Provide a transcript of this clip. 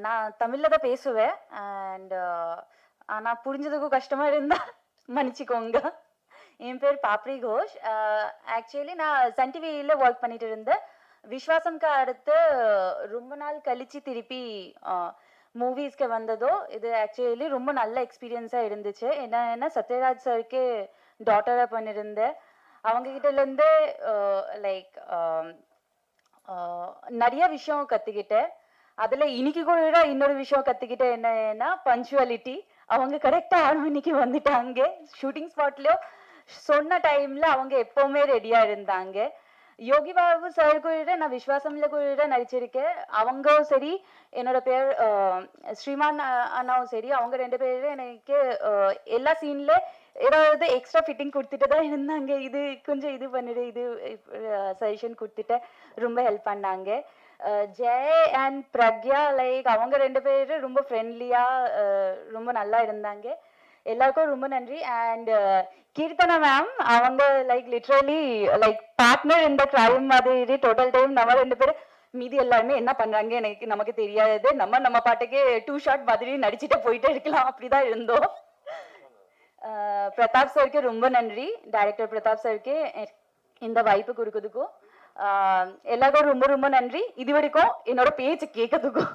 நான் தமிழ்ல தான் பேசுவேன். அண்ட் ஆனா புரிஞ்சதுக்கும் கஷ்டமா இருந்தா மன்னிச்சுக்கோங்க. என் பேர் பாப்ரி கோஷ். ஆக்சுவலி நான் சன் டிவியில ஒர்க் பண்ணிட்டு இருந்தேன். விஸ்வாசம்க்கு அடுத்து ரொம்ப நாள் கழிச்சு திருப்பி மூவிஸ்க்கு வந்ததோ, இது ஆக்சுவலி ரொம்ப நல்ல எக்ஸ்பீரியன்ஸா இருந்துச்சு. என்னன்னா சத்யராஜ் சாருக்கு டாட்டரா பண்ணியிருந்தேன். அவங்க கிட்டேருந்து லைக் நிறைய விஷயம் கத்துக்கிட்டேன். அதுல இன்னைக்கு கூட இன்னொரு விஷயம் கத்துக்கிட்டேன். என்னன்னா பஞ்சுவாலிட்டி. அவங்க கரெக்டா 6 மணிக்கு வந்துட்டாங்க. ஷூட்டிங் ஸ்பாட்லயோ சொன்ன டைம்ல அவங்க எப்பவுமே ரெடியா இருந்தாங்க. யோகி பாபு சார் கூட நான் விஸ்வாசம்ல கூட நடிச்சிருக்கேன். அவங்களும் சரி, என்னோட பேர் ஸ்ரீமான் அண்ணாவும் சரி, அவங்க 2 பேரும் எனக்கு எல்லா சீன்ல ஏதாவது எக்ஸ்ட்ரா ஃபிட்டிங் கொடுத்துட்டு தான் இருந்தாங்க. இது கொஞ்சம் இது பண்ணிடு, இது சஜஷன் கொடுத்துட்டு ரொம்ப ஹெல்ப் பண்ணாங்க. ஜெய் அண்ட் பிரக்யா லைக் அவங்க 2 பேரும் ரொம்ப ஃப்ரெண்ட்லியா ரொம்ப நல்லா இருந்தாங்க. எல்லாருக்கும் ரொம்ப நன்றி. அண்ட் கீர்த்தனா மேம் அவங்க லைக் லிட்ரலி லைக் பார்ட்னர் இந்த கிரைம் மாதிரி டோட்டல் டைம் நம்ம 2 பேரும் மீதி எல்லாருமே என்ன பண்றாங்க நமக்கு தெரியாது. நம்ம பாட்டுக்கு 2 ஷாட் மாதிரி நடிச்சுட்டு போயிட்டே இருக்கலாம். அப்படிதான் இருந்தோம். பிரதாப் சாருக்கு ரொம்ப நன்றி. டைரக்டர் பிரதாப் சாருக்கு இந்த வாய்ப்பு கொடுக்கறதுக்கும் எல்லாருக்கும் ரொம்ப ரொம்ப நன்றி. இது வரைக்கும் என்னோட பேச்சு கேட்கறதுக்கும்